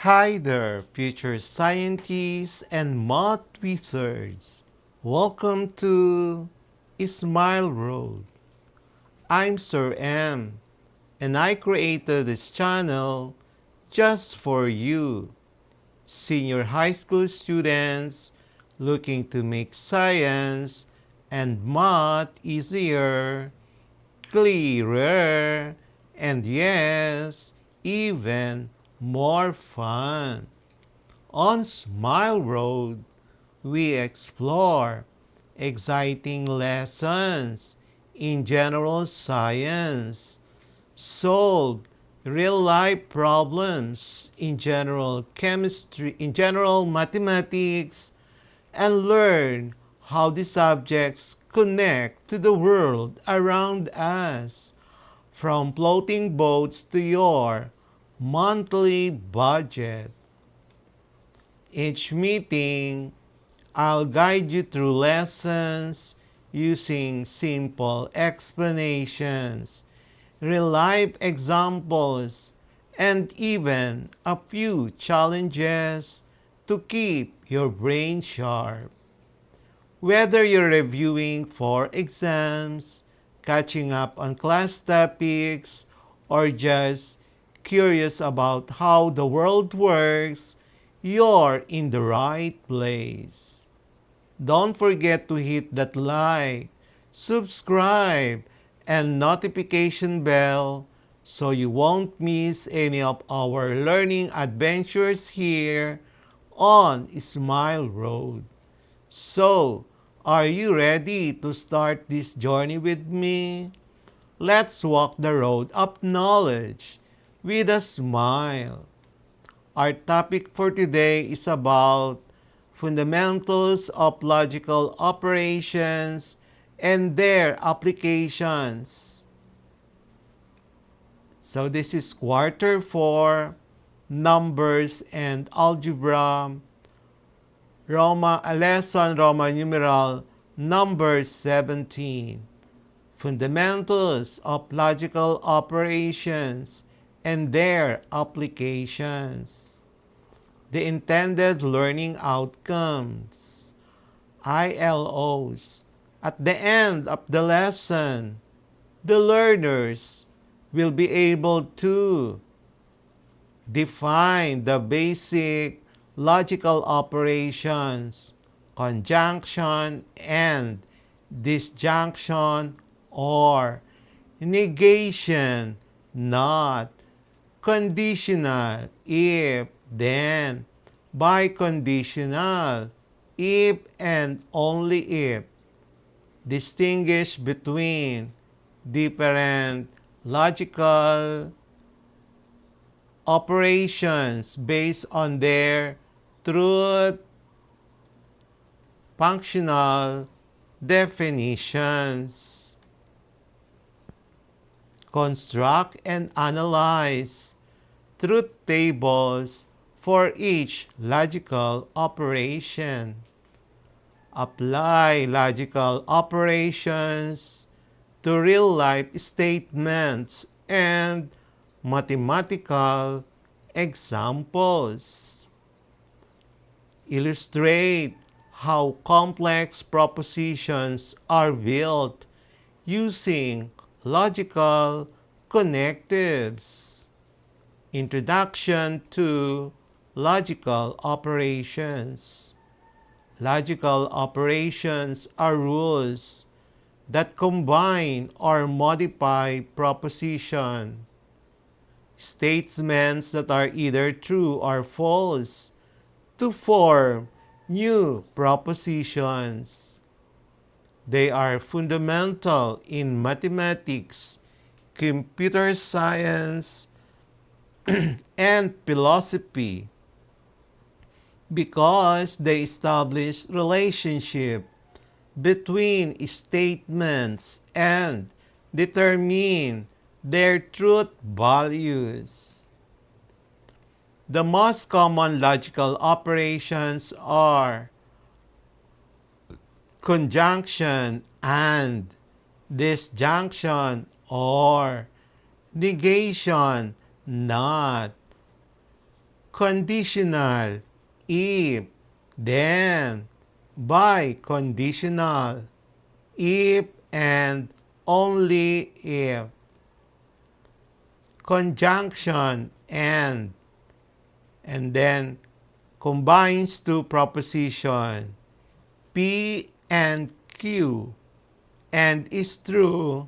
Hi there, future scientists and math wizards. Welcome to Smile Road. I'm Sir M, and I created this channel just for you, senior high school students looking to make science and math easier, clearer, and yes, even more fun. On Smile Road, we explore exciting lessons in general science, solve real-life problems in general chemistry, in general mathematics, and learn how the subjects connect to the world around us, from floating boats to your monthly budget. Each meeting, I'll guide you through lessons using simple explanations, real life examples, and even a few challenges to keep your brain sharp. Whether you're reviewing for exams, catching up on class topics, or just curious about how the world works, you're in the right place. Don't forget to hit that like, subscribe, and notification bell so you won't miss any of our learning adventures here on Smile Road. So, are you ready to start this journey with me? Let's walk the road of knowledge with a smile. Our topic for today is about fundamentals of logical operations and their applications. So this is quarter 4, numbers and algebra, lesson Roman numeral number 17. Fundamentals of logical operations and their applications. The intended learning outcomes, ILOs. At the end of the lesson, the learners will be able to define the basic logical operations, conjunction and disjunction, or negation, not, conditional, if, then, biconditional, if and only if, distinguish between different logical operations based on their truth functional definitions. Construct and analyze truth tables for each logical operation. Apply logical operations to real-life statements and mathematical examples. Illustrate how complex propositions are built using logical connectives. Introduction to logical operations. Logical operations are rules that combine or modify proposition, statements that are either true or false, to form new propositions. They are fundamental in mathematics, computer science, and philosophy because they establish relationship between statements and determine their truth values. The most common logical operations are conjunction and disjunction, or negation, not, conditional, if, then, biconditional, if and only if, conjunction, and then combines two propositions, P and Q, and is true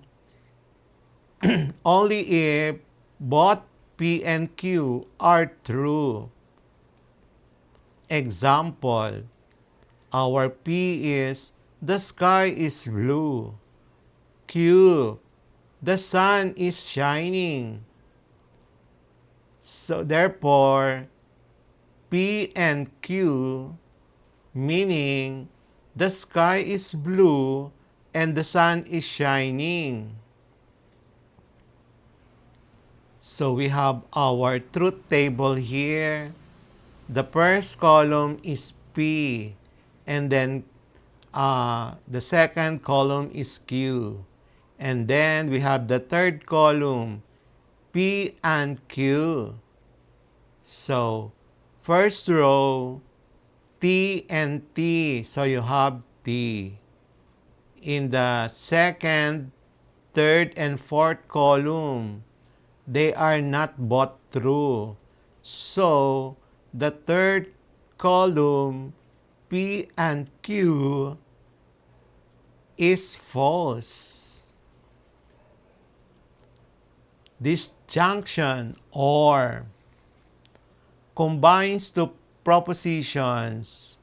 only if both P and Q are true. Example, our P is the sky is blue. Q, the sun is shining. So therefore, P and Q, meaning the sky is blue and the sun is shining. So we have our truth table here. The first column is P, and then the second column is Q. And then we have the third column, P and Q. So, first row, T and T. So you have T. In the second, third, and fourth column, they are not both true. So, the third column, P and Q, is false. Disjunction or combines two propositions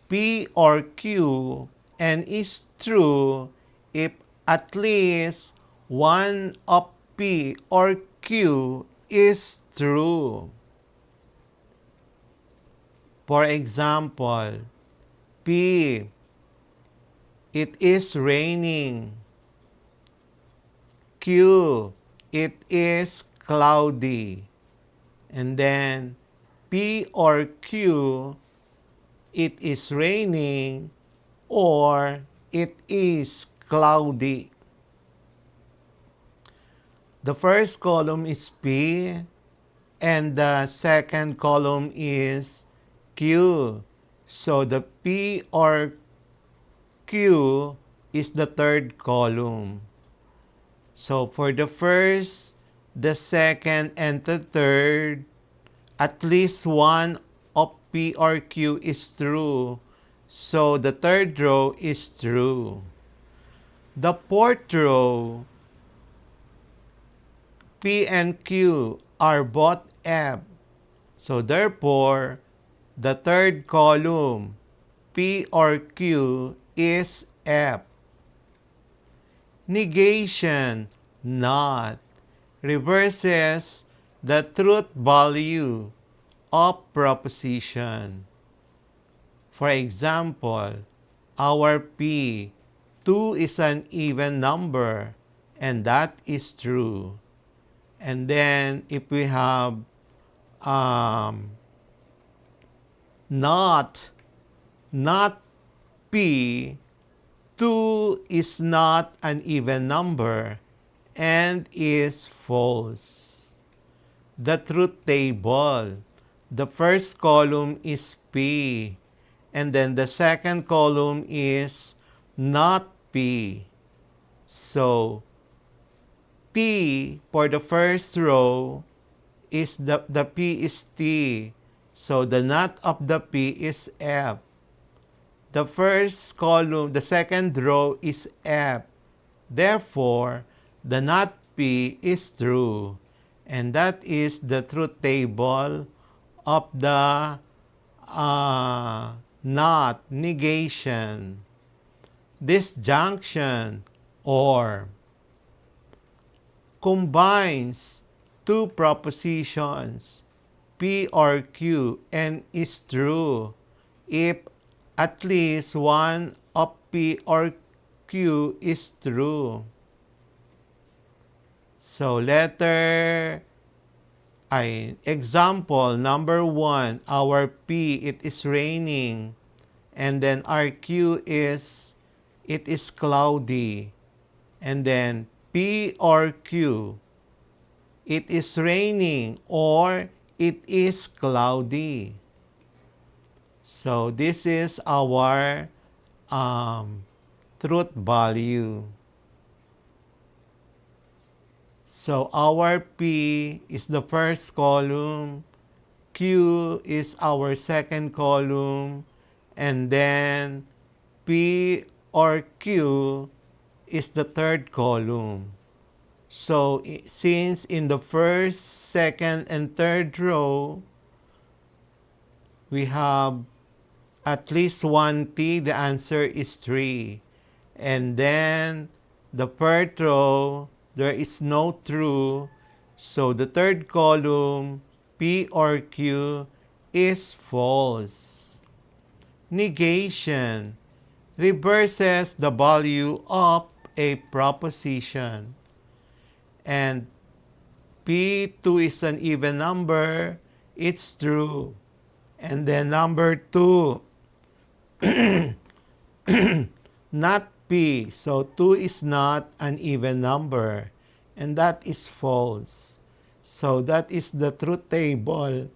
P or Q and is true if at least one of P or Q is true. For example, P, it is raining. Q, it is cloudy. And then P or Q, it is raining or it is cloudy. The first column is P and the second column is Q. So the P or Q is the third column. So for the first, the second, and the third, at least one of P or Q is true. So the third row is true. The fourth row, P and Q are both F. So therefore, the third column, P or Q, is F. Negation, not, reverses the truth value of proposition. For example, our P, 2 is an even number, and that is true. And then if we have not P, 2 is not an even number and is false. The truth table, the first column is P, and then the second column is not P. So, T for the first row is the P is T. So, the not of the P is F. The first column, the second row is F. Therefore, the not P is true. And that is the truth table of the not negation. Disjunction or combines two propositions P or Q and is true if at least one of P or Q is true. So example number 1, our P, it is raining, and then our Q is, it is cloudy, and then P or Q, it is raining or it is cloudy. So this is our truth value. So our P is the first column, Q is our second column, and then P or Q is the third column. So since in the first, second, and third row, we have at least one T, the answer is 3. And then the fourth row, there is no true. So the third column, P or Q, is false. Negation reverses the value of a proposition. And P2 is an even number, it's true. And then number 2, not P. So 2 is not an even number. And that is false. So that is the truth table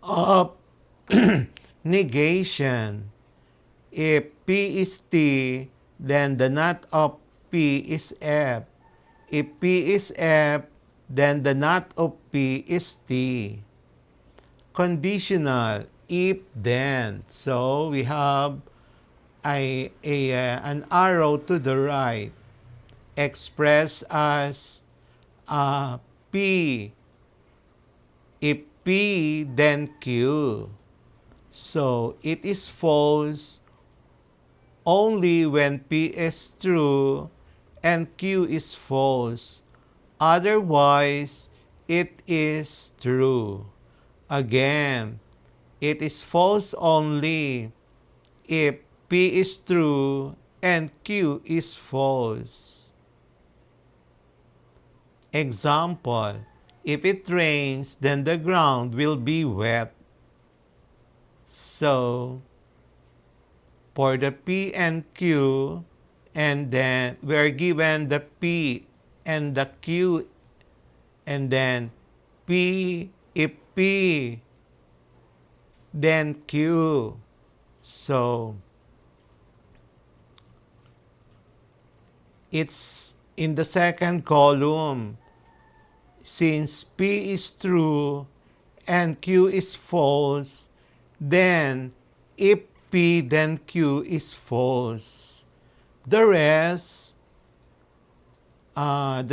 of negation. If P is T, then the not of P is F. If P is F, then the not of P is T. Conditional, if then. So we have an arrow to the right expressed as P. If P, then Q. So it is false only when P is true and Q is false. Otherwise, it is true. Again, it is false only if P is true and Q is false. Example, if it rains, then the ground will be wet. So, for the P and Q, and then we're given the P and the Q, and then P, if P, then Q. So, it's in the second column. Since P is true and Q is false, then if P, then Q is false. The rest, the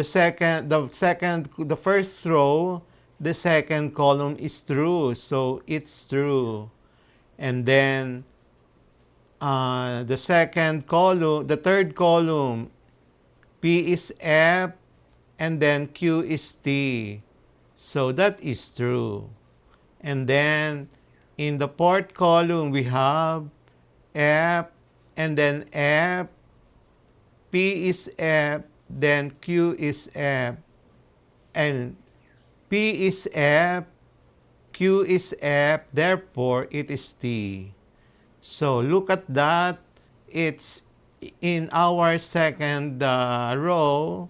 first row, the second column is true, so it's true. And then the third column, P is F, and then Q is T. So that is true. And then in the fourth column, we have F, and then F, P is F, then Q is F, and P is F, Q is F, therefore it is T. So look at that. It's in our second row.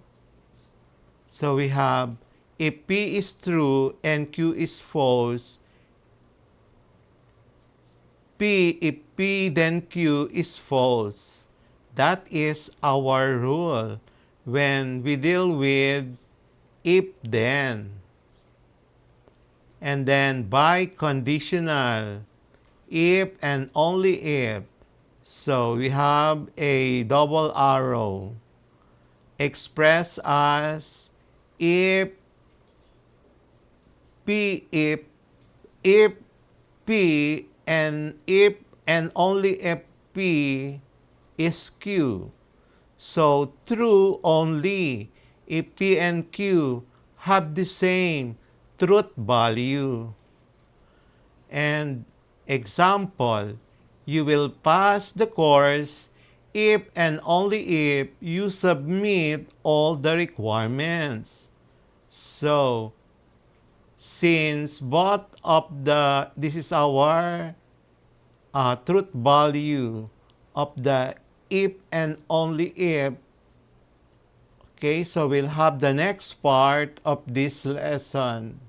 So we have, if P is true and Q is false, if P then Q is false. That is our rule when we deal with if then. And then by conditional, if and only if. So we have a double arrow expressed as if P, if P and if and only if P is Q. So true only if P and Q have the same truth value. And example, you will pass the course if and only if you submit all the requirements. So, since both of this is our truth value of the if and only if. Okay, so we'll have the next part of this lesson.